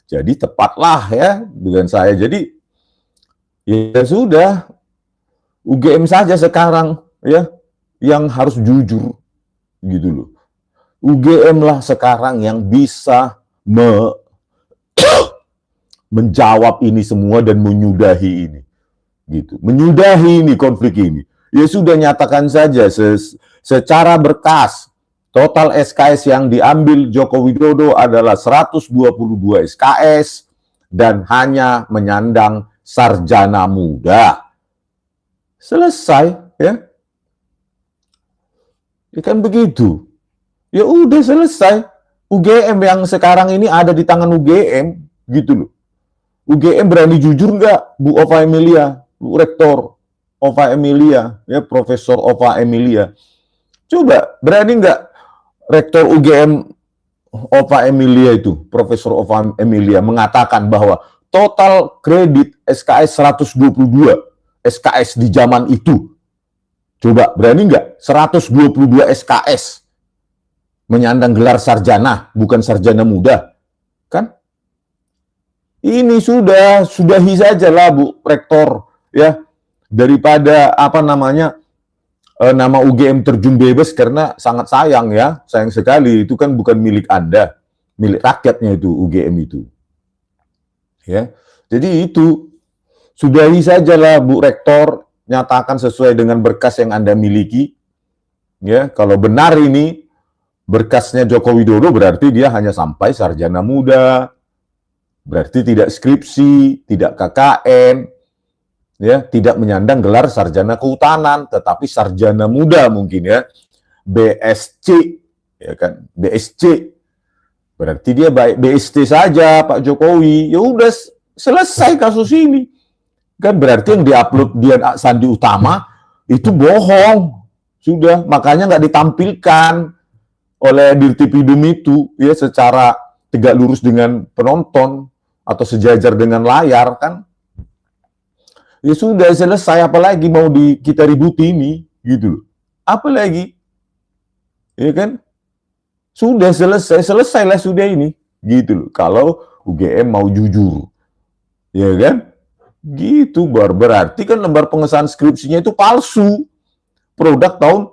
Jadi tepatlah ya dengan saya. Jadi ya sudah, UGM saja sekarang ya yang harus jujur gitu loh. UGM lah sekarang yang bisa menjawab ini semua dan menyudahi ini gitu. Menyudahi ini konflik ini. Ya sudah, nyatakan saja secara berkas. Total SKS yang diambil Joko Widodo adalah 122 SKS dan hanya menyandang sarjana muda. Selesai, ya. Ya kan begitu. Ya udah selesai. UGM yang sekarang ini ada di tangan UGM, gitu loh. UGM berani jujur nggak, Bu Ova Emilia, Bu Rektor Ova Emilia, ya Profesor Ova Emilia. Coba, berani nggak Rektor UGM Ova Emilia itu, Profesor Ova Emilia mengatakan bahwa total kredit SKS 122 SKS di zaman itu. Coba, berani nggak 122 SKS menyandang gelar sarjana, bukan sarjana muda, kan? Ini sudahi saja lah Bu Rektor, ya, daripada nama UGM terjun bebas, karena sangat sayang ya, sayang sekali, itu kan bukan milik Anda, milik rakyatnya itu UGM itu. Ya. Jadi itu sudahi sajalah Bu Rektor, nyatakan sesuai dengan berkas yang Anda miliki. Ya, kalau benar ini berkasnya Joko Widodo berarti dia hanya sampai sarjana muda. Berarti tidak skripsi, tidak KKN, ya, tidak menyandang gelar sarjana kehutanan, tetapi sarjana muda mungkin ya, BSc, ya kan, BSc. Berarti dia baik BSc saja Pak Jokowi. Ya udah selesai kasus ini. Kan berarti yang diupload Dian Sandi Utama itu bohong. Sudah, makanya nggak ditampilkan oleh Dirtipidum itu ya secara tegak lurus dengan penonton atau sejajar dengan layar, kan. Ya sudah selesai, apalagi mau kita ributi ini gitu loh. Apalagi, ya kan? Sudah selesailah sudah ini gitu loh. Kalau UGM mau jujur, ya kan? Gitu, berarti kan lembar pengesahan skripsinya itu palsu. Produk tahun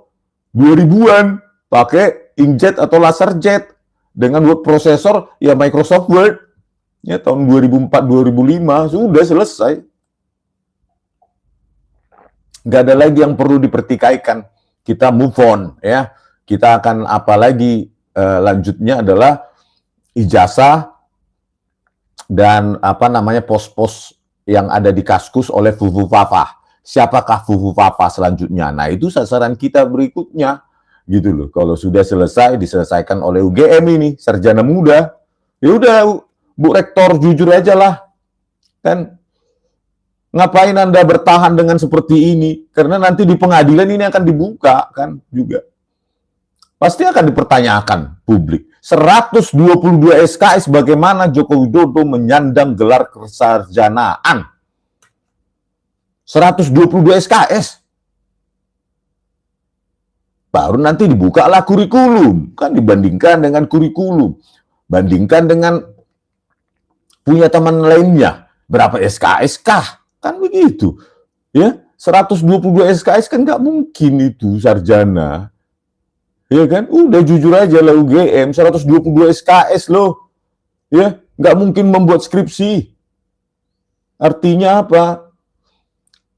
2000-an, pakai inkjet atau laserjet dengan word processor ya Microsoft Word. Ya tahun 2004-2005 sudah selesai. Nggak ada lagi yang perlu dipertikaikan. Kita move on ya. Kita akan apalagi lanjutnya adalah ijazah dan pos-pos yang ada di Kaskus oleh Fufu Fafa. Siapakah Fufu Fafa selanjutnya? Nah, itu sasaran kita berikutnya. Gitu loh. Kalau sudah selesai, diselesaikan oleh UGM ini, sarjana muda. Ya udah, Bu Rektor jujur aja lah. Kan ngapain Anda bertahan dengan seperti ini? Karena nanti di pengadilan ini akan dibuka kan juga. Pasti akan dipertanyakan publik. 122 SKS bagaimana Joko Widodo menyandang gelar kesarjanaan. 122 SKS. Baru nanti dibukalah kurikulum. Kan dibandingkan dengan kurikulum. Bandingkan dengan punya teman lainnya. Berapa SKS kah? Kan begitu. Ya, 122 SKS kan nggak mungkin itu sarjana. Ya kan? Udah jujur aja lah UGM, 122 SKS loh. Ya, nggak mungkin membuat skripsi. Artinya apa?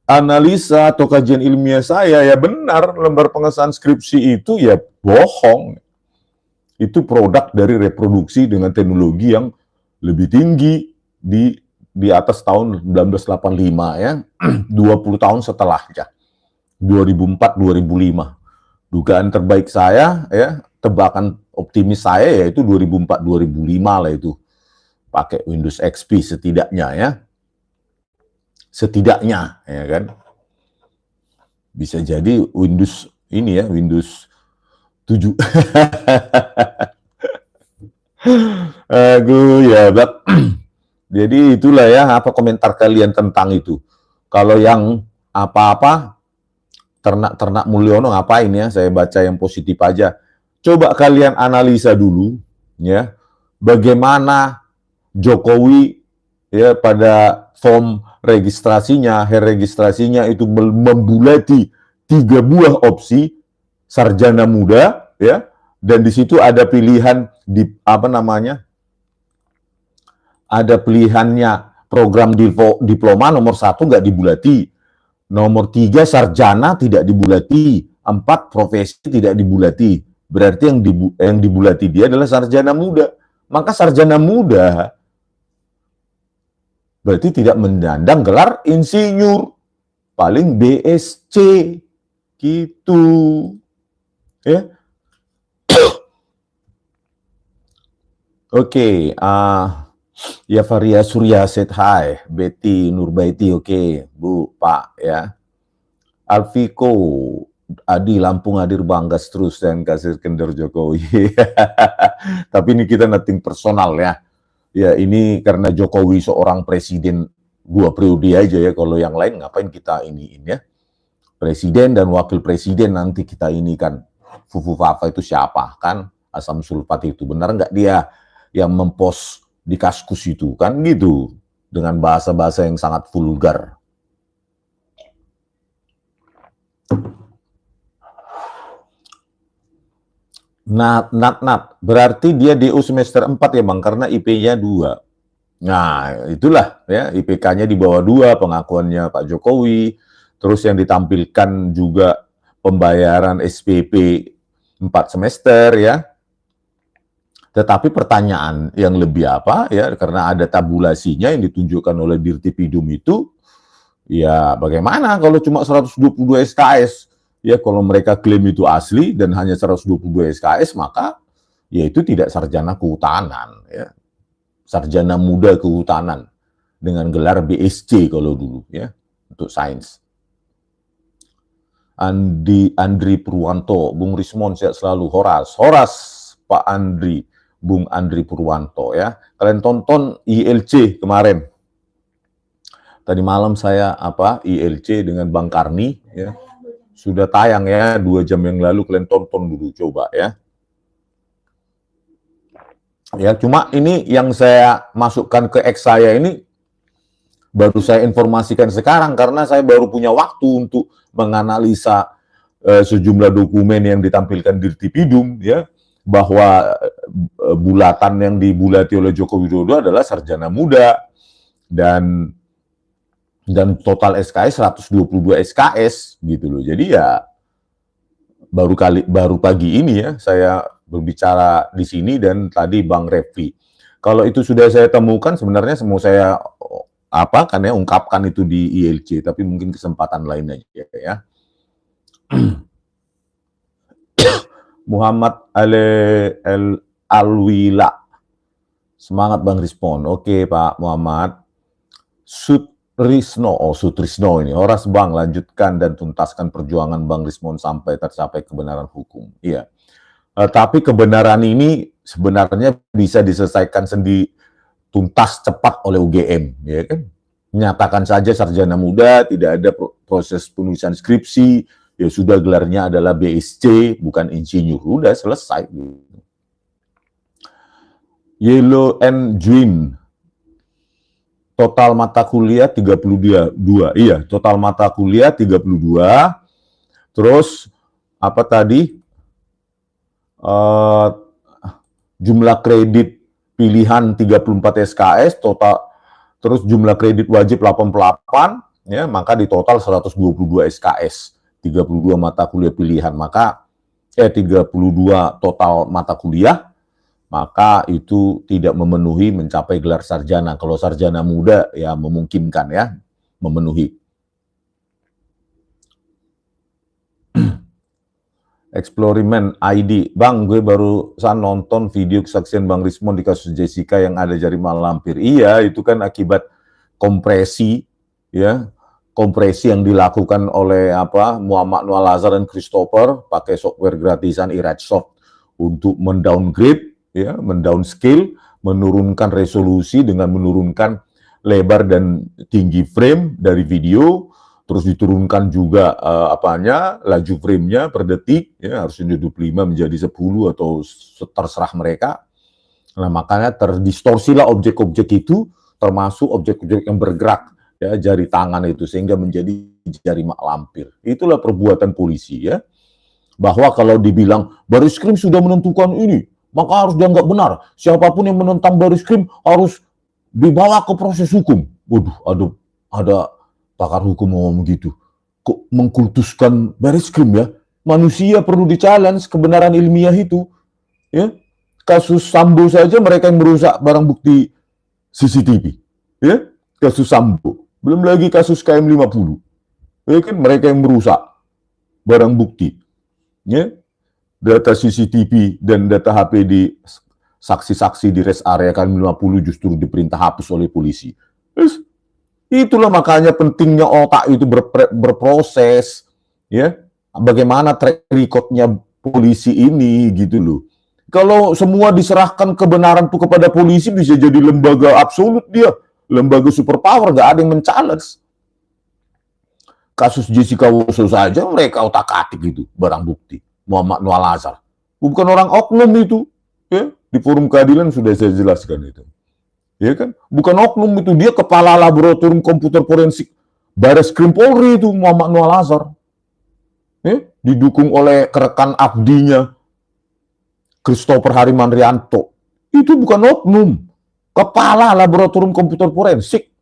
Analisa atau kajian ilmiah saya ya benar, lembar pengesahan skripsi itu ya bohong. Itu produk dari reproduksi dengan teknologi yang lebih tinggi di atas tahun 1985 ya, 20 tahun setelahnya, 2004-2005. Dugaan terbaik saya ya, tebakan optimis saya yaitu 2004-2005 lah itu. Pakai Windows XP setidaknya ya. Setidaknya ya kan. Bisa jadi Windows ini ya, Windows 7. Aduh ya, Bab. Jadi itulah ya apa komentar kalian tentang itu. Kalau yang apa-apa ternak Mulyono ngapain ya? Saya baca yang positif aja. Coba kalian analisa dulu ya. Bagaimana Jokowi ya pada form registrasinya, registrasinya itu membulati 3 buah opsi sarjana muda ya, dan di situ ada pilihan di apa namanya? Ada pilihannya program diploma nomor 1 nggak dibulati, nomor 3 sarjana tidak dibulati, 4 profesi tidak dibulati. Berarti yang dibulati dia adalah sarjana muda. Maka sarjana muda berarti tidak menyandang gelar insinyur, paling BSc gitu ya. Oke, ya Faria Surya said hi, Betty Nurbaiti, oke, Bu, Pak ya. Alfiko Adi Lampung hadir banggas terus dan kasih kendor Jokowi. Tapi ini kita nothing personal ya. Ya ini karena Jokowi seorang presiden 2 periode aja ya, kalau yang lain ngapain kita iniin ya. Presiden dan wakil presiden nanti kita ini kan. Fufu Fafa itu siapa kan? Asam sulfat itu benar nggak dia yang mempost di Kaskus itu kan gitu, dengan bahasa-bahasa yang sangat vulgar. Nat, berarti dia DU semester 4 ya Bang, karena IP-nya 2. Nah, itulah ya, IPK-nya di bawah 2, pengakuannya Pak Jokowi, terus yang ditampilkan juga pembayaran SPP 4 semester ya. Tetapi pertanyaan yang lebih apa ya, karena ada tabulasinya yang ditunjukkan oleh Dirtipidum itu, ya bagaimana kalau cuma 122 SKS? Ya kalau mereka klaim itu asli dan hanya 122 SKS, maka ya itu tidak sarjana kehutanan, ya. Sarjana muda kehutanan dengan gelar BSc kalau dulu ya, untuk sains. Andri Purwanto, Bung Rismon sehat selalu, Horas Pak Andri, Bung Andri Purwanto ya. Kalian tonton ILC kemarin. Tadi malam saya ILC dengan Bang Karni ya. Sudah tayang ya 2 jam yang lalu, kalian tonton dulu coba ya. Ya, cuma ini yang saya masukkan ke X saya ini baru saya informasikan sekarang karena saya baru punya waktu untuk menganalisa sejumlah dokumen yang ditampilkan di Dirtipidum ya, bahwa bulatan yang dibulati oleh Joko Widodo adalah sarjana muda dan total SKS 122 SKS gitu loh. Jadi ya baru pagi ini ya saya berbicara di sini, dan tadi Bang Refli. Kalau itu sudah saya temukan, sebenarnya mau saya ungkapkan itu di ILC, tapi mungkin kesempatan lain aja ya. Muhammad Alwila, semangat Bang Respon. Oke Pak Muhammad. Sutrisno ini, Horas Bang, lanjutkan dan tuntaskan perjuangan Bang Rismon sampai tercapai kebenaran hukum. Iya. Tapi kebenaran ini sebenarnya bisa diselesaikan sendiri, tuntas cepat oleh UGM, ya kan? Nyatakan saja sarjana muda, tidak ada proses penulisan skripsi, ya sudah gelarnya adalah BSc, bukan insinyur, udah selesai. Yellow and Dream, total mata kuliah 32. Iya, total mata kuliah 32. Terus apa tadi? Jumlah kredit pilihan 34 SKS, total terus jumlah kredit wajib 88 ya, maka di total 122 SKS, 32 mata kuliah pilihan. Maka 32 total mata kuliah, maka itu tidak memenuhi mencapai gelar sarjana. Kalau sarjana muda ya memungkinkan ya memenuhi. Eksperimen ID, Bang, gue barusan nonton video kesaksian Bang Rismon di kasus Jessica yang ada jaringan lampir. Iya, itu kan akibat kompresi, ya, kompresi yang dilakukan oleh Muhammad Noah Lazar dan Christopher pakai software gratisan iRightsoft untuk mendowngrade, ya, mendownscale, menurunkan resolusi dengan menurunkan lebar dan tinggi frame dari video. Terus diturunkan juga laju frame-nya per detik, ya, harusnya 25 menjadi 10 atau terserah mereka. Nah, makanya terdistorsilah objek-objek itu, termasuk objek-objek yang bergerak, ya, jari tangan itu, sehingga menjadi jari mak lampir. Itulah perbuatan polisi, ya. Bahwa kalau dibilang baris krim sudah menentukan ini, maka harus dianggap benar. Siapapun yang menentang baris krim harus dibawa ke proses hukum. Waduh, ada pakar hukum ngomong gitu. Kok mengkultuskan baris krim, ya? Manusia perlu di-challenge kebenaran ilmiah itu, ya. Kasus Sambo saja mereka yang merusak barang bukti CCTV, ya, kasus Sambo. Belum lagi kasus KM50, ya kan, mereka yang merusak barang bukti, ya, data CCTV dan data HP di saksi-saksi di rest area KM50 justru diperintah hapus oleh polisi. Terus, itulah makanya pentingnya otak itu berproses, ya. Bagaimana track record-nya polisi ini, gitu loh. Kalau semua diserahkan kebenaran itu kepada polisi, bisa jadi lembaga absolut dia, lembaga superpower, gak ada yang men-challenge. Kasus Jessica Woso saja mereka otak-atik gitu, barang bukti. Muhammad Noah Lazar, bukan orang oknum itu, ya. Di forum keadilan sudah saya jelaskan itu, ya kan? Bukan oknum itu, dia kepala laboratorium komputer forensik Baris Krim Polri itu, Muhammad Noah Lazar, ya. Didukung oleh rekan abdinya Christopher Harimandrianto. Itu bukan oknum, kepala laboratorium komputer forensik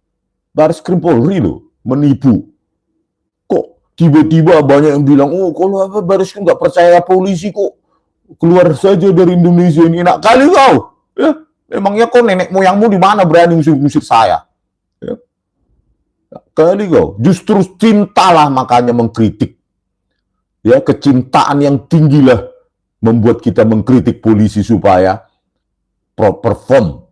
Baris Krim Polri loh, menipu. Kok tiba-tiba banyak yang bilang, oh kalau Baris Krim nggak percaya polisi kok keluar saja dari Indonesia ini. Enak kali kau, ya. Emangnya kok nenek moyangmu di mana berani musik-musik saya, ya. Kali kau, justru cintalah makanya mengkritik, ya, kecintaan yang tinggilah membuat kita mengkritik polisi supaya perform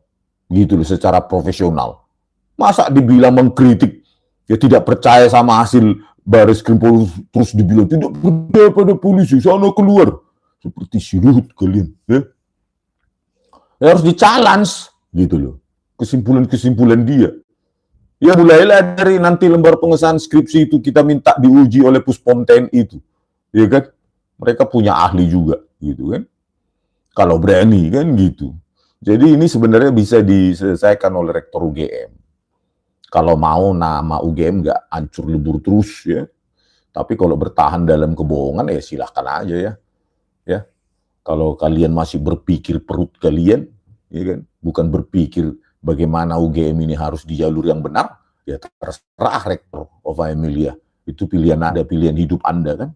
gitu loh secara profesional. Masa dibilang mengkritik, ya tidak percaya sama hasil Baris Krim Polri, terus dibilang tidak percaya pada polisi, sana keluar. Seperti si Ruhut kalian, ya. Ya harus di-challenge gitu loh, kesimpulan-kesimpulan dia. Ya mulailah dari nanti lembar pengesahan skripsi itu kita minta diuji oleh Puspom TNI itu, ya kan? Mereka punya ahli juga, gitu kan? Kalau berani kan gitu. Jadi ini sebenarnya bisa diselesaikan oleh Rektor UGM. Kalau mau nama UGM nggak hancur lebur terus, ya. Tapi kalau bertahan dalam kebohongan ya silahkan aja, ya. Ya. Kalau kalian masih berpikir perut kalian, ya kan, bukan berpikir bagaimana UGM ini harus di jalur yang benar, ya terserah Rektor Ova Emilia. Itu pilihan Anda, pilihan hidup Anda kan.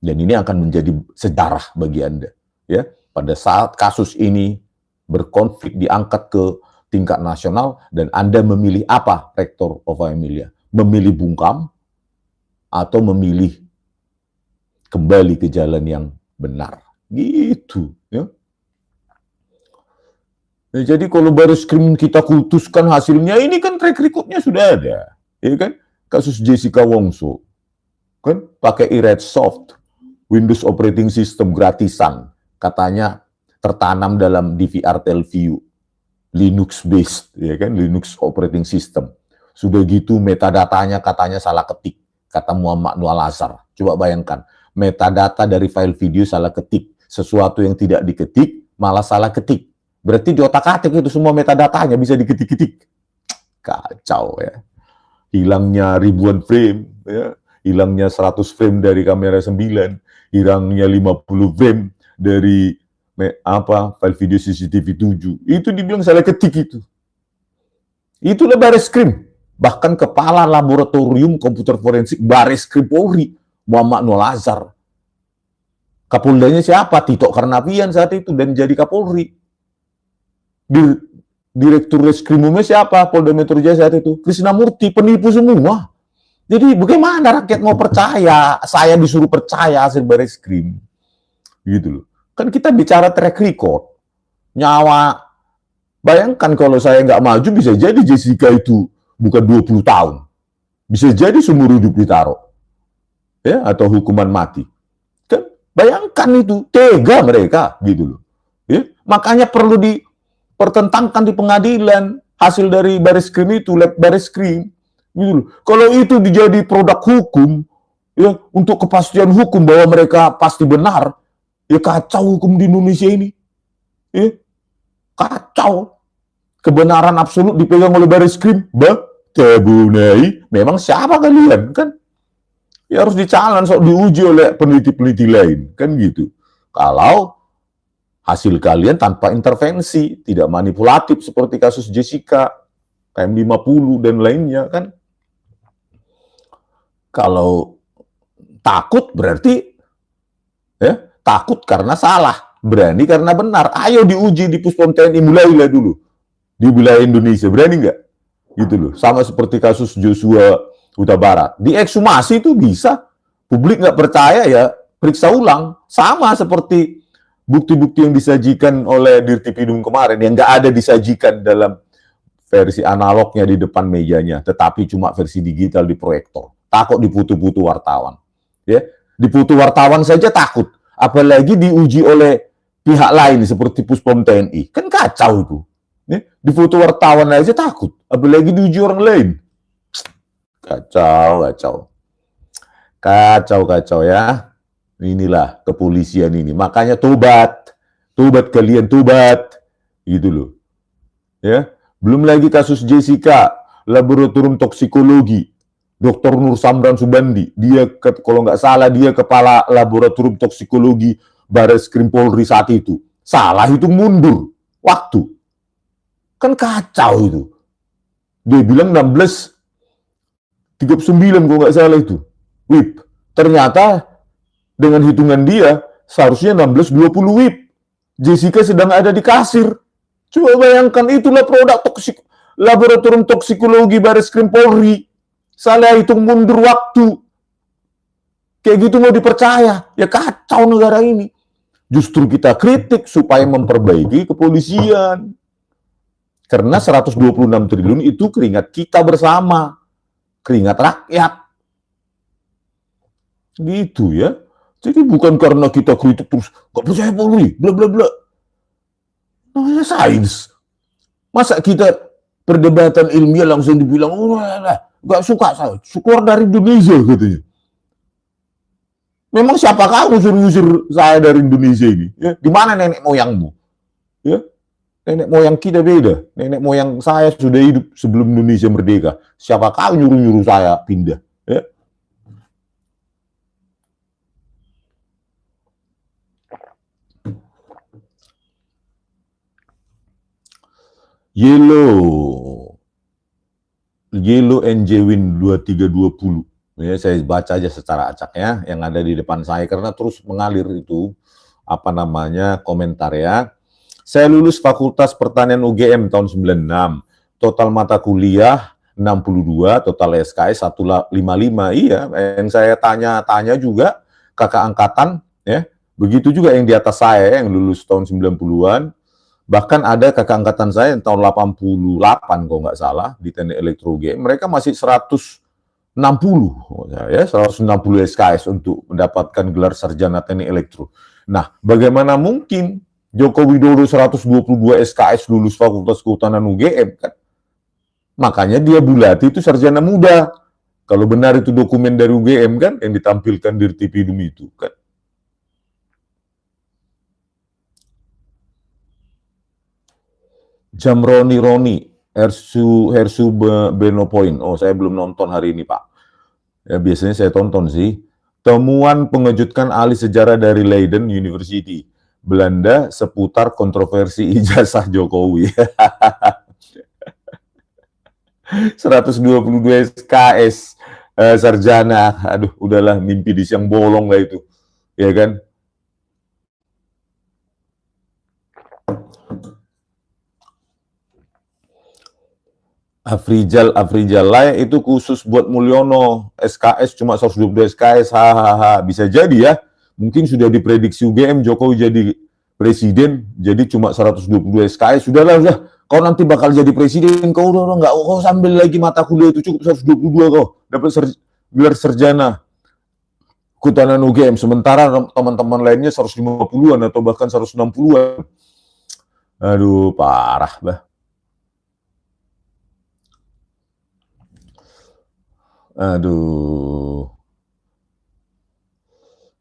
Dan ini akan menjadi sejarah bagi Anda, ya. Pada saat kasus ini berkonflik diangkat ke tingkat nasional dan Anda memilih apa, Rektor Ova Emilia? Memilih bungkam atau memilih kembali ke jalan yang benar, gitu, ya. Nah, jadi kalau Baris Krim kita kultuskan hasilnya, ini kan track record-nya sudah ada, ya kan? Kasus Jessica Wongso, kan pakai iRedSoft, Windows operating system gratisan, katanya tertanam dalam DVR Telview, Linux based, ya kan, Linux operating system. Sudah gitu metadatanya katanya salah ketik, kata Muhammad Noah Lazar. Coba bayangkan, metadata dari file video salah ketik, sesuatu yang tidak diketik malah salah ketik. Berarti di otak-atik itu semua metadatanya bisa diketik-ketik. Kacau, ya. Hilangnya ribuan frame, ya. Hilangnya 100 frame dari kamera 9, hilangnya 50 frame dari file video CCTV 7. Itu dibilang salah ketik itu. Itulah Baris Krim. Bahkan kepala laboratorium komputer forensik Baris Krim Polri, Muhammad Noah Lazar. Kapoldanya siapa? Tito Karnavian saat itu dan jadi Kapolri. Direktur Reskrimumnya siapa? Polda Metro Jaya saat itu Krisnamurti, penipu semua. Jadi bagaimana rakyat mau percaya? Saya disuruh percaya hasil Baris Krim, gitu loh. Kan kita bicara track record, nyawa. Bayangkan kalau saya nggak maju, bisa jadi Jessica itu bukan 20 tahun, bisa jadi seumur hidup ditaruh, ya, atau hukuman mati. Kan bayangkan itu tega mereka, gitu loh. Ya, makanya perlu dipertentangkan di pengadilan hasil dari Baris Krim itu, lab Baris Krim. Gitu. Kalau itu dijadi produk hukum, ya, untuk kepastian hukum bahwa mereka pasti benar, ya kacau hukum di Indonesia ini. Ya. Kacau. Kebenaran absolut dipegang oleh baris krim. Tabunai. Memang siapa kalian? Kan ya harus dicalan, diuji oleh peneliti-peneliti lain. Kan gitu. Kalau hasil kalian tanpa intervensi, tidak manipulatif seperti kasus Jessica, KM50 dan lainnya kan. Kalau takut berarti ya, takut karena salah, berani karena benar. Ayo diuji di Puspom TNI, mulailah dulu di wilayah Indonesia. Berani nggak? Gitu loh. Sama seperti kasus Joshua Huta Barat. Diekshumasi itu bisa. Publik nggak percaya ya periksa ulang. Sama seperti bukti-bukti yang disajikan oleh Dirtipidum kemarin yang nggak ada disajikan dalam versi analognya di depan mejanya, tetapi cuma versi digital di proyektor. Takut diputu-putu wartawan. Ya, diputu wartawan saja takut. Apalagi diuji oleh pihak lain seperti Puspom TNI. Kan kacau itu. Ya, diputu wartawan aja takut. Apalagi diuji orang lain. Kacau, kacau. Kacau ya. Inilah kepolisian ini. Makanya tobat. Tobat kalian, tobat. Gitu loh. Ya. Belum lagi kasus Jessica, laboratorium toksikologi. Dr. Nur Samran Subandi. Dia, kalau nggak salah, dia kepala laboratorium toksikologi Baris Krim Polri saat itu. Salah itu mundur. Waktu. Kan kacau itu. Dia bilang 16.39 kalau nggak salah itu. WIP. Ternyata dengan hitungan dia seharusnya 16.20 WIP. Jessica sedang ada di kasir. Coba bayangkan, itulah produk laboratorium toksikologi Baris Krim Polri. Salah hitung mundur waktu. Kayak gitu mau dipercaya? Ya kacau negara ini. Justru kita kritik supaya memperbaiki kepolisian. Karena 126 triliun itu keringat kita bersama. Keringat rakyat. Gitu ya. Jadi bukan karena kita kritik terus, gak percaya Polri, bla bla bla. Namanya sains. Masa kita perdebatan ilmiah langsung dibilang, gak suka saya, keluar dari Indonesia katanya. Memang siapa kamu suruh-usir saya dari Indonesia ini? Ya, di mana nenek moyangmu? Ya, nenek moyang kita beda. Nenek moyang saya sudah hidup sebelum Indonesia merdeka. Siapa kau nyuruh-nyuruh saya pindah? Ya. Yellow NJ Win 2320. Ya, saya baca aja secara acak ya, yang ada di depan saya, karena terus mengalir itu, komentar ya. Saya lulus Fakultas Pertanian UGM tahun 96. Total mata kuliah 62, total SKS 155. Iya, yang saya tanya juga kakak angkatan ya. Begitu juga yang di atas saya yang lulus tahun 90-an. Bahkan ada kakak angkatan saya yang tahun 88 kalau nggak salah di teknik elektro UGM, mereka masih 160 ya, 160 SKS untuk mendapatkan gelar sarjana teknik elektro. Nah, bagaimana mungkin Joko Widodo 122 SKS lulus Fakultas Kehutanan UGM kan? Makanya dia bulati itu sarjana muda. Kalau benar itu dokumen dari UGM kan yang ditampilkan di Dirtipidum itu kan. Jamroni Roni, Hersu Benopoint. Oh, saya belum nonton hari ini, Pak. Ya, biasanya saya tonton sih. Temuan pengejutkan ahli sejarah dari Leiden University, Belanda seputar kontroversi ijazah Jokowi. 122 SKS sarjana. Aduh, udahlah, mimpi di siang bolong lah itu. Ya kan? Afrizal lah itu khusus buat Mulyono, SKS cuma 122 SKS, hahaha. Bisa jadi ya, mungkin sudah diprediksi UGM Jokowi jadi presiden, jadi cuma 122 SKS, sudahlah, kau nanti bakal jadi presiden, kau udah nggak, kau sambil lagi mata kuliah itu cukup 122 kau, dapat gelar sarjana Kehutanan UGM, sementara teman-teman lainnya 150-an atau bahkan 160-an. Aduh, parah bah. Aduh.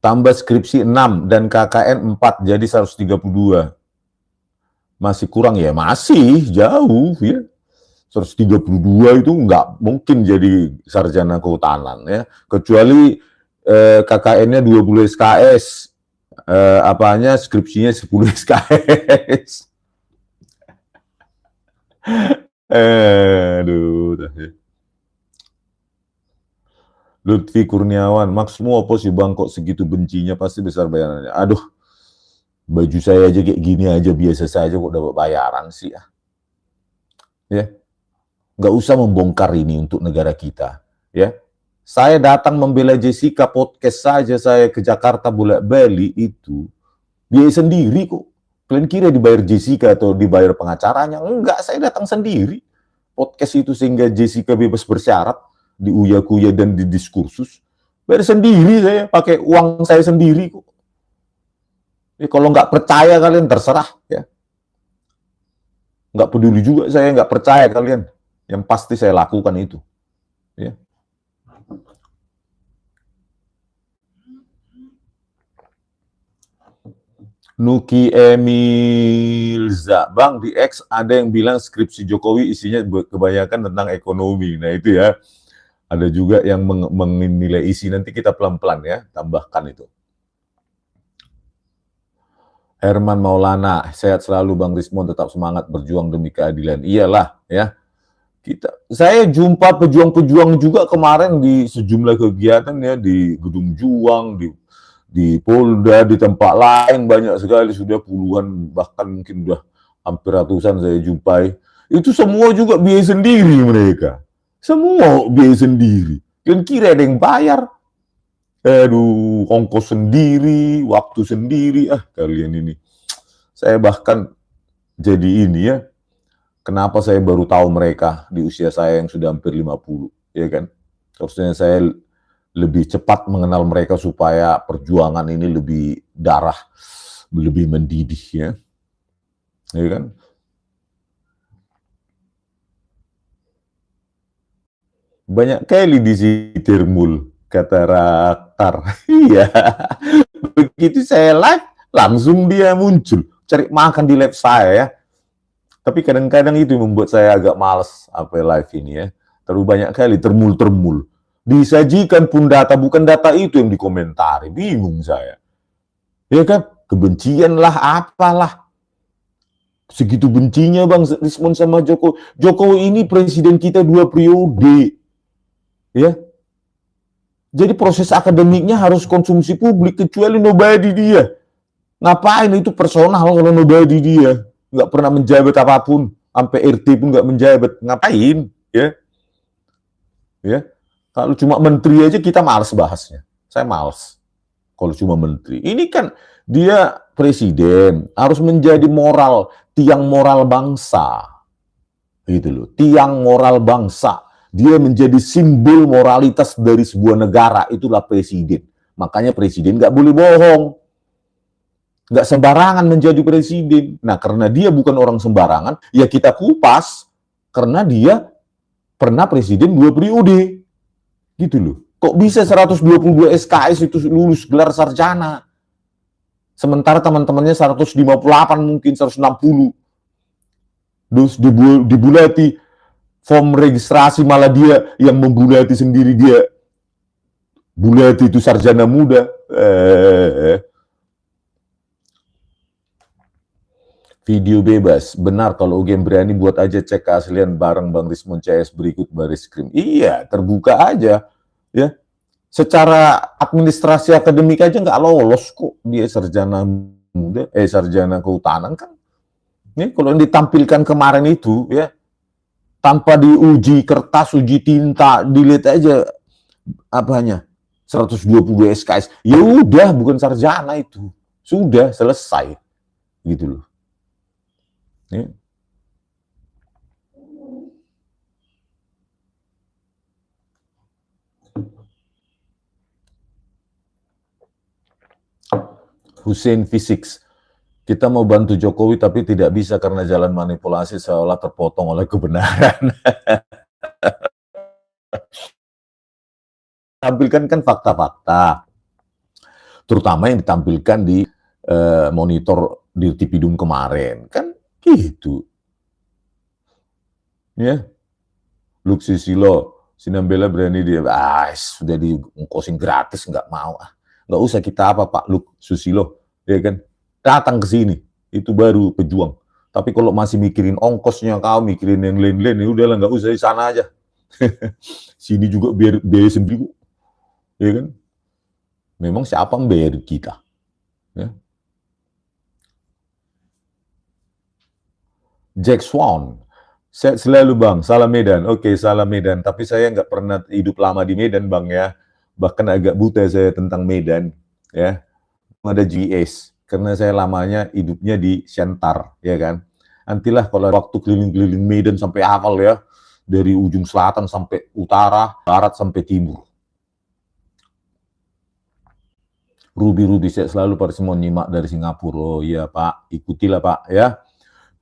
Tambah skripsi 6 dan KKN 4 jadi 132. Masih kurang ya? Masih jauh ya. 132 itu nggak mungkin jadi sarjana kehutanan ya, kecuali KKN-nya 20 SKS, apanya skripsinya 10 SKS. Aduh. Lutfi Kurniawan, maksudmu apa sih bang, kok segitu bencinya, pasti besar bayarannya. Aduh, baju saya aja kayak gini aja biasa saja kok dapat bayaran sih ya. Nggak usah membongkar ini untuk negara kita ya. Saya datang membela Jessica podcast saja, saya ke Jakarta bolak-balik itu biaya sendiri kok. Kalian kira dibayar Jessica atau dibayar pengacaranya? Enggak, saya datang sendiri. Podcast itu sehingga Jessica bebas bersyarat, di uya-kuya dan di diskursus. Bayar sendiri saya, pakai uang saya sendiri kok. Ya, kalau nggak percaya kalian terserah ya. Nggak peduli juga saya, nggak percaya kalian. Yang pasti saya lakukan itu. Ya. Nuki Emilza, Bang, di X ada yang bilang skripsi Jokowi isinya kebanyakan tentang ekonomi. Nah itu ya, ada juga yang menilai isi, nanti kita pelan-pelan ya, tambahkan itu. Herman Maulana, sehat selalu Bang Rismon, tetap semangat berjuang demi keadilan. Iyalah ya, saya jumpa pejuang-pejuang juga kemarin di sejumlah kegiatan ya, di Gedung Juang, di Polda, di tempat lain banyak sekali, sudah puluhan, bahkan mungkin sudah hampir ratusan saya jumpai. Itu semua juga biaya sendiri mereka. Semua biaya sendiri. Kalian kira ada yang bayar? Aduh, ongkos sendiri, waktu sendiri. Kalian ini. Saya bahkan jadi ini ya, kenapa saya baru tahu mereka di usia saya yang sudah hampir 50, ya kan? Harusnya saya lebih cepat mengenal mereka supaya perjuangan ini lebih darah, lebih mendidih ya. Ya kan? Banyak kali di Sitirmul, kata Raktar. Iya. Begitu saya live, langsung dia muncul. Cari makan di live saya ya. Tapi kadang-kadang itu membuat saya agak males apa live ini ya. Terlalu banyak kali termul-termul. Disajikan pun data, bukan data itu yang dikomentari. Bingung saya. Ya kan? Kebencian lah, apalah. Segitu bencinya Bang Rismon sama Jokowi. Jokowi ini presiden kita 2 periode. Ya. Jadi proses akademiknya harus konsumsi publik, kecuali nobody dia. Ngapain itu personal kalau nobody dia? Nggak pernah menjabat apapun. Sampai RT pun nggak menjabat. Ngapain? Ya. Ya. Kalau cuma menteri aja kita males bahasnya. Saya males. Kalau cuma menteri. Ini kan dia presiden, harus menjadi tiang moral bangsa. Gitu loh. Tiang moral bangsa. Dia menjadi simbol moralitas dari sebuah negara. Itulah presiden. Makanya presiden nggak boleh bohong. Nggak sembarangan menjadi presiden. Nah, karena dia bukan orang sembarangan, ya kita kupas. Karena dia pernah presiden 2 periode. Gitu loh. Kok bisa 122 SKS itu lulus gelar sarjana? Sementara teman-temannya 158 mungkin 160. Terus dibulati form registrasi, malah dia yang membulati sendiri, dia bulati itu sarjana muda. Video bebas. Benar, kalau UGM berani buat aja cek keaslian bareng Bang Rismon CS berikut baris krim. Iya, terbuka aja. Ya, secara administrasi akademik aja nggak lolos kok dia sarjana muda, sarjana kehutanan kan. Ini kalau yang ditampilkan kemarin itu ya, tanpa diuji kertas, uji tinta, dilihat aja apanya 120 SKS. Ya udah, bukan sarjana itu. Sudah selesai. Gitu loh. Ya. Hussein Physics. Kita mau bantu Jokowi tapi tidak bisa karena jalan manipulasi seolah terpotong oleh kebenaran. Tampilkan kan fakta-fakta. Terutama yang ditampilkan di monitor di Tipidum kemarin. Kan Gitu. Ya, Luk Susilo, Sinambela berani dia, sudah diongkosin gratis, nggak mau. Nggak usah kita apa Pak Luk Susilo, ya kan? Datang ke sini, itu baru pejuang. Tapi kalau masih mikirin ongkosnya, kau mikirin yang lain-lain, ya udahlah nggak usah di sana aja. Sini juga biaya sendiri, ya kan? Memang siapa yang bayar kita? Ya. Jack Swan, saya selalu Bang, salam Medan. Oke, salam Medan. Tapi saya nggak pernah hidup lama di Medan Bang ya. Bahkan agak buta saya tentang Medan ya. Ada GS karena saya lamanya hidupnya di Siantar ya kan. Nantilah kalau waktu keliling-keliling Medan sampai hafal ya, dari ujung selatan sampai utara, barat sampai timur. Ruby saya selalu pada semua nyimak dari Singapura. Oh iya Pak, ikutilah Pak ya.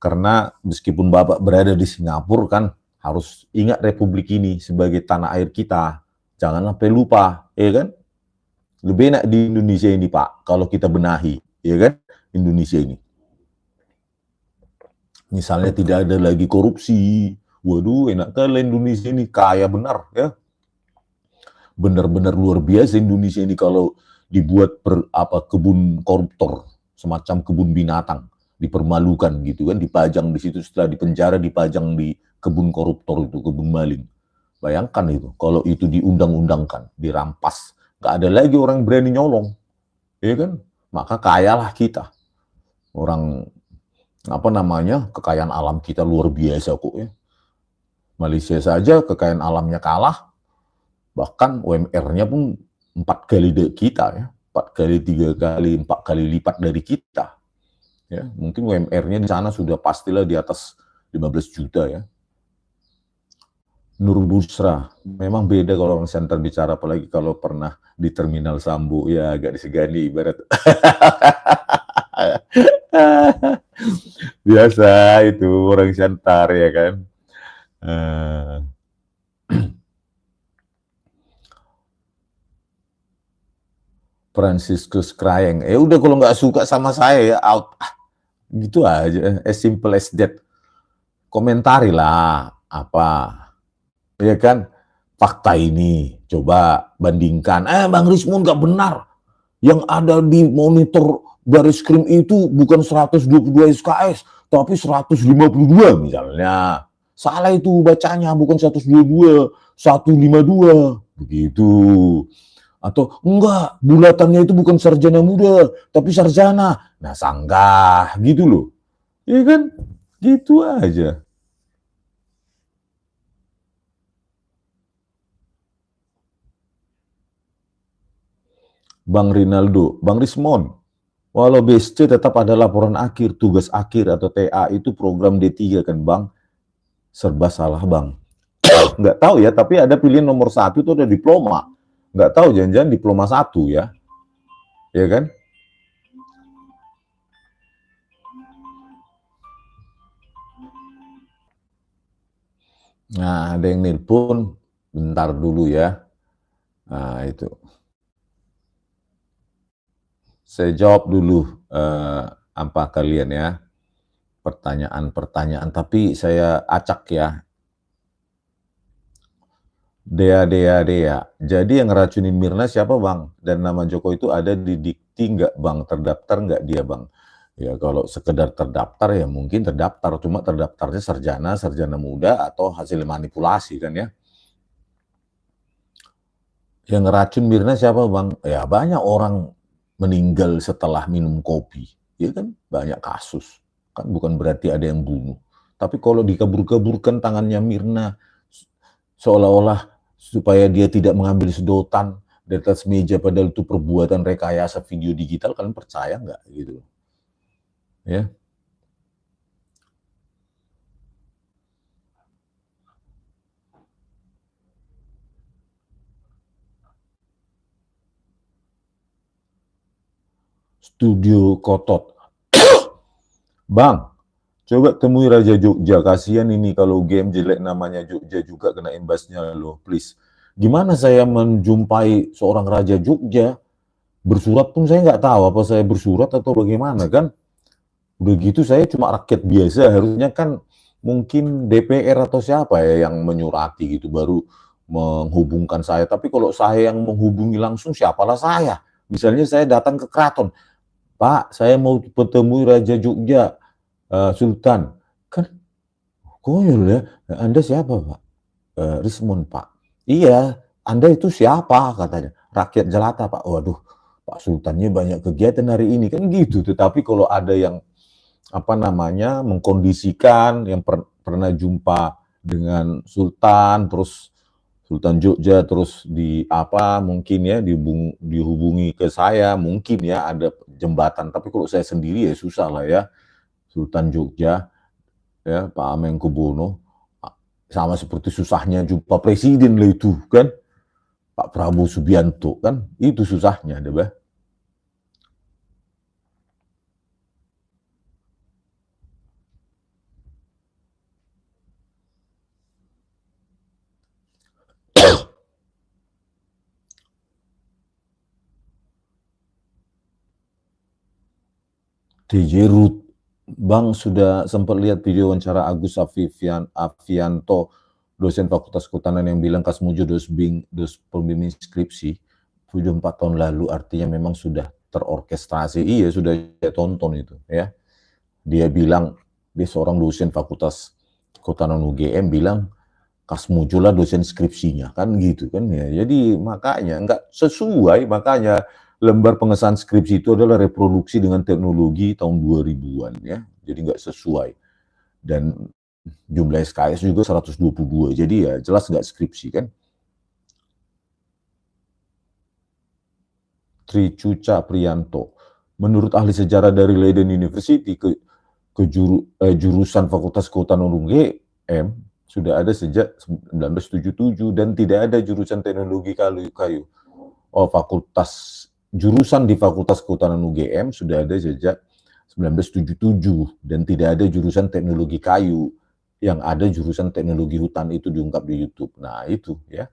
Karena meskipun Bapak berada di Singapura kan harus ingat Republik ini sebagai tanah air kita. Jangan sampai lupa, ya kan? Lebih enak di Indonesia ini Pak, kalau kita benahi, ya kan? Indonesia ini. Misalnya tidak ada lagi korupsi. Waduh, enak kali Indonesia ini, kaya benar ya. Benar-benar luar biasa Indonesia ini kalau dibuat kebun koruptor, semacam kebun binatang, dipermalukan gitu kan, dipajang di situ, setelah dipenjara dipajang di kebun koruptor itu, kebun maling. Bayangkan itu, kalau itu diundang-undangkan, dirampas, nggak ada lagi orang yang berani nyolong, ya kan? Maka kayalah kita. Orang kekayaan alam kita luar biasa kok ya. Malaysia saja kekayaan alamnya kalah, bahkan UMR-nya pun 4 kali dari kita ya, 4 kali, 3 kali, 4 kali lipat dari kita. Ya, mungkin UMR-nya di sana sudah pastilah di atas 15 juta ya. Nur Busra, memang beda kalau orang center bicara, apalagi kalau pernah di terminal Sambu, ya agak disegani ibarat. Biasa itu orang center ya kan. Franciscus Crying, udah kalau nggak suka sama saya ya out, gitu aja, as simple as that. Komentari lah apa, ya kan, fakta ini coba bandingkan. Bang Rismon nggak benar, yang ada di monitor Baris Krim itu bukan 122 SKS tapi 152 misalnya. Salah itu bacanya, bukan 122, 152 begitu. Atau enggak, bulatannya itu bukan sarjana muda, tapi sarjana. Nah, sanggah gitu loh. Iya kan? Gitu aja. Bang Rinaldo, Bang Rismon, walau BSC tetap ada laporan akhir, tugas akhir atau TA itu program D3 kan Bang? Serba salah Bang. Nggak tahu ya, tapi ada pilihan nomor 1 itu ada diploma. Nggak tahu, jangan-jangan diploma 1 ya. Ya kan? Nah, ada yang nelpon, bentar dulu ya. Nah, itu. Saya jawab dulu apa kalian ya. Pertanyaan-pertanyaan, tapi saya acak ya. Dea. Jadi yang ngeracunin Mirna siapa Bang? Dan nama Joko itu ada di Dikti nggak Bang? Terdaftar nggak dia Bang? Ya kalau sekedar terdaftar ya mungkin terdaftar, cuma terdaftarnya sarjana muda atau hasil manipulasi kan ya. Yang ngeracun Mirna siapa Bang? Ya banyak orang meninggal setelah minum kopi, ya kan banyak kasus. Kan bukan berarti ada yang bunuh. Tapi kalau dikabur-kaburkan tangannya Mirna, seolah-olah supaya dia tidak mengambil sedotan di atas meja, padahal itu perbuatan rekayasa video digital, kalian percaya nggak gitu? Ya. Studio Kotot. Bang, coba temui Raja Jogja, kasihan ini kalau game jelek namanya Jogja juga kena imbasnya loh, please. Gimana saya menjumpai seorang Raja Jogja? Bersurat pun saya nggak tahu apa saya bersurat atau bagaimana kan? Udah gitu saya cuma rakyat biasa, harusnya kan mungkin DPR atau siapa ya yang menyurati gitu baru menghubungkan saya. Tapi kalau saya yang menghubungi langsung, siapalah saya? Misalnya saya datang ke keraton, Pak, saya mau bertemu Raja Jogja, Sultan. Kan konyol ya, Anda siapa Pak? Rismon Pak. Iya, Anda itu siapa katanya? Rakyat jelata Pak. Waduh, Pak Sultannya banyak kegiatan hari ini kan gitu. Tetapi kalau ada yang apa namanya mengkondisikan yang pernah jumpa dengan Sultan, terus Sultan Jogja, terus di apa mungkin ya dihubungi ke saya, mungkin ya ada jembatan. Tapi kalau saya sendiri ya susah lah ya. Sultan Jogja ya Pak Amengkubuwono sama seperti susahnya jumpa presiden lah itu kan, Pak Prabowo Subianto kan, itu susahnya deh bah. DJ Root, Bang sudah sempat lihat video wawancara Agus Afianto, dosen Fakultas Kehutanan yang bilang Kasmujo dos pembimbing skripsi, sudah 4 tahun lalu, artinya memang sudah terorkestrasi. Iya, sudah saya tonton itu ya. Dia bilang, dia seorang dosen Fakultas Kehutanan UGM bilang, Kasmujo lah dosen skripsinya, kan gitu kan ya. Jadi makanya nggak sesuai, makanya lembar pengesahan skripsi itu adalah reproduksi dengan teknologi tahun 2000-an ya. Jadi nggak sesuai. Dan jumlah SKS juga 122. Jadi ya jelas nggak skripsi kan. Tricuca Priyanto. Menurut ahli sejarah dari Leiden University, jurusan Fakultas Kehutanan UGM sudah ada sejak 1977 dan tidak ada jurusan teknologi kayu. Oh, jurusan di Fakultas Kehutanan UGM sudah ada sejak 1977 dan tidak ada jurusan teknologi kayu. Yang ada jurusan teknologi hutan, itu diungkap di YouTube. Nah, itu ya.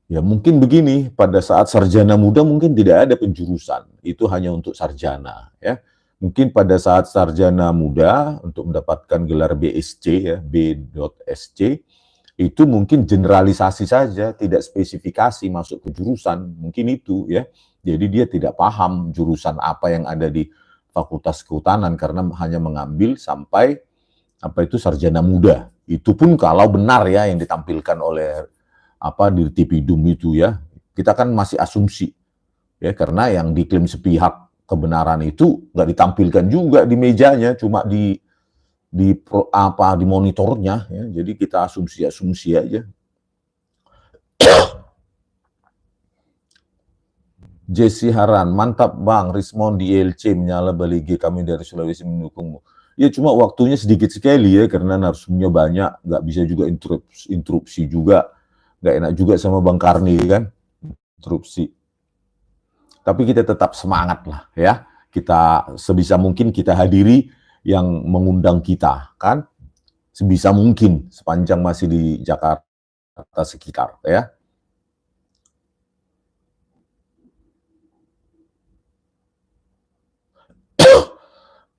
Ya mungkin begini, pada saat sarjana muda mungkin tidak ada penjurusan, itu hanya untuk sarjana ya. Mungkin pada saat sarjana muda untuk mendapatkan gelar BSc ya, B.Sc, itu mungkin generalisasi saja, tidak spesifikasi masuk ke jurusan, mungkin itu ya. Jadi dia tidak paham jurusan apa yang ada di Fakultas Kehutanan karena hanya mengambil sampai apa itu sarjana muda. Itu pun kalau benar ya yang ditampilkan oleh apa Dirtipidum itu ya. Kita kan masih asumsi ya, karena yang diklaim sepihak kebenaran itu nggak ditampilkan juga di mejanya, cuma di monitornya ya. Jadi kita asumsi aja. Jesse Haran, mantap Bang, Rismon di ILC menyala baligi, kami dari Sulawesi mendukungmu. Ya cuma waktunya sedikit sekali ya, karena narsumnya banyak, nggak bisa juga interupsi juga, nggak enak juga sama Bang Karni kan, interupsi. Tapi kita tetap semangat lah ya, kita sebisa mungkin kita hadiri yang mengundang kita kan, sebisa mungkin sepanjang masih di Jakarta sekitar ya.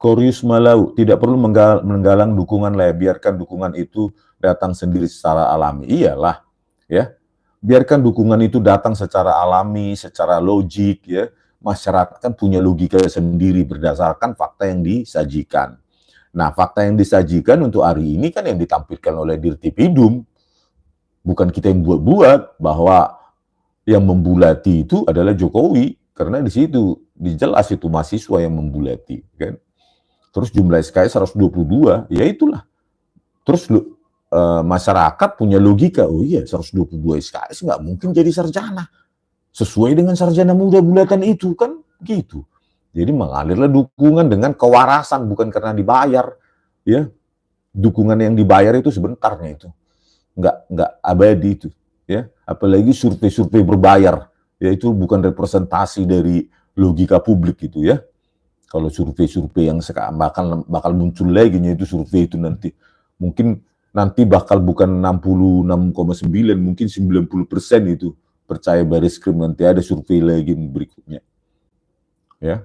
Korius Malau, tidak perlu menggalang dukungan lah, biarkan dukungan itu datang sendiri secara alami. Iyalah, ya. Biarkan dukungan itu datang secara alami, secara logik, ya. Masyarakat kan punya logika sendiri berdasarkan fakta yang disajikan. Nah, fakta yang disajikan untuk hari ini kan yang ditampilkan oleh Dirtipidum. Bukan kita yang buat-buat, bahwa yang membulati itu adalah Jokowi. Karena di situ, dijelas itu mahasiswa yang membulati, kan. Terus jumlah SKS 122, ya itulah. Terus masyarakat punya logika, oh iya 122 SKS nggak mungkin jadi sarjana. Sesuai dengan sarjana muda bulatan itu, kan gitu. Jadi mengalirlah dukungan dengan kewarasan, bukan karena dibayar. Ya, dukungan yang dibayar itu sebentarnya itu. Nggak abadi itu. Ya, apalagi survei-survei berbayar. Ya, itu bukan representasi dari logika publik itu ya. Kalau survei-survei yang sekarang bakal muncul lagi itu survei itu nanti mungkin nanti bakal bukan 66,9 mungkin 90% itu percaya Baris Krim, nanti ada survei lagi berikutnya ya.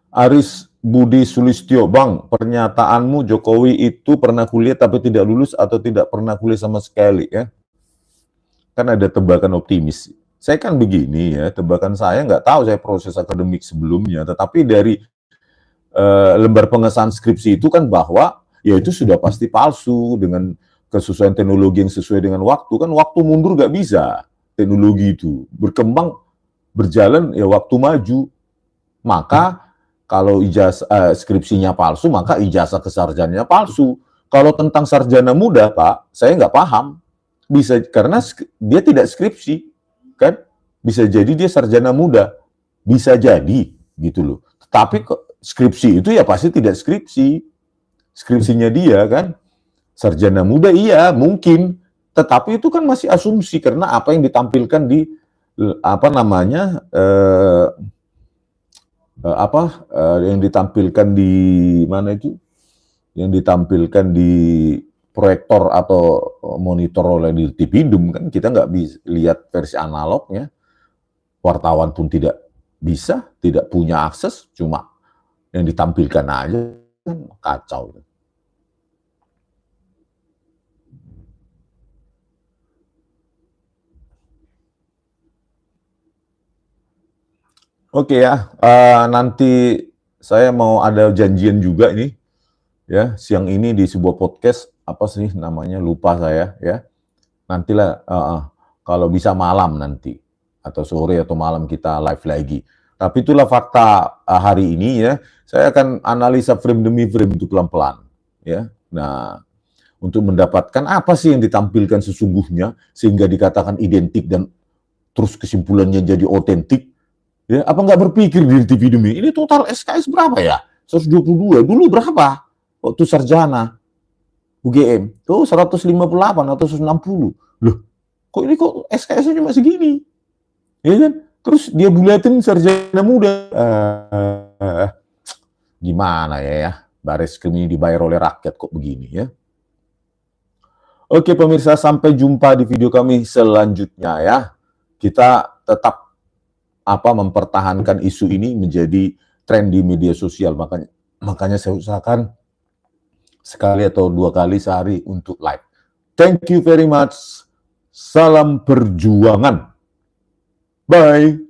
Aris Budi Sulistyo, Bang, pernyataanmu Jokowi itu pernah kuliah tapi tidak lulus atau tidak pernah kuliah sama sekali ya? Kan ada tebakan optimis. Saya kan begini ya, tebakan saya nggak tahu saya proses akademik sebelumnya, tetapi dari lembar pengesahan skripsi itu kan bahwa ya itu sudah pasti palsu dengan kesesuaian teknologi yang sesuai dengan waktu. Kan waktu mundur nggak bisa teknologi itu. Berkembang, berjalan ya waktu maju. Maka kalau ijazah skripsinya palsu, maka ijazah kesarjananya palsu. Kalau tentang sarjana muda, Pak, saya nggak paham. Bisa karena dia tidak skripsi, kan? Bisa jadi dia sarjana muda, bisa jadi gitu loh. Tapi skripsi itu ya pasti tidak skripsi. Skripsinya dia kan sarjana muda, iya mungkin, tetapi itu kan masih asumsi karena apa yang ditampilkan di apa namanya yang ditampilkan di mana itu, yang ditampilkan di proyektor atau monitor oleh di Tipidum kan kita nggak bisa lihat versi analognya, wartawan pun tidak bisa, tidak punya akses, cuma yang ditampilkan aja kan kacau. Oke ya, nanti saya mau ada janjian juga ini ya siang ini di sebuah podcast apa sih namanya lupa saya ya. Nantilah kalau bisa malam nanti atau sore atau malam kita live lagi. Tapi itulah fakta hari ini ya. Saya akan analisa frame demi frame itu pelan-pelan ya. Nah, untuk mendapatkan apa sih yang ditampilkan sesungguhnya sehingga dikatakan identik dan terus kesimpulannya jadi otentik. Ya, apa nggak berpikir di Tipidum ini total SKS berapa ya? 122. Dulu berapa? Waktu sarjana UGM. Tuh 158 atau 160. Loh, kok SKS-nya cuma segini? Ya kan? Terus dia bulatin sarjana muda. Gimana ya? Bareskrim ini dibayar oleh rakyat kok begini ya? Oke pemirsa, sampai jumpa di video kami selanjutnya ya. Kita tetap mempertahankan isu ini menjadi tren di media sosial. Makanya saya usahakan sekali atau 2 kali sehari untuk live. Thank you very much. Salam perjuangan. Bye.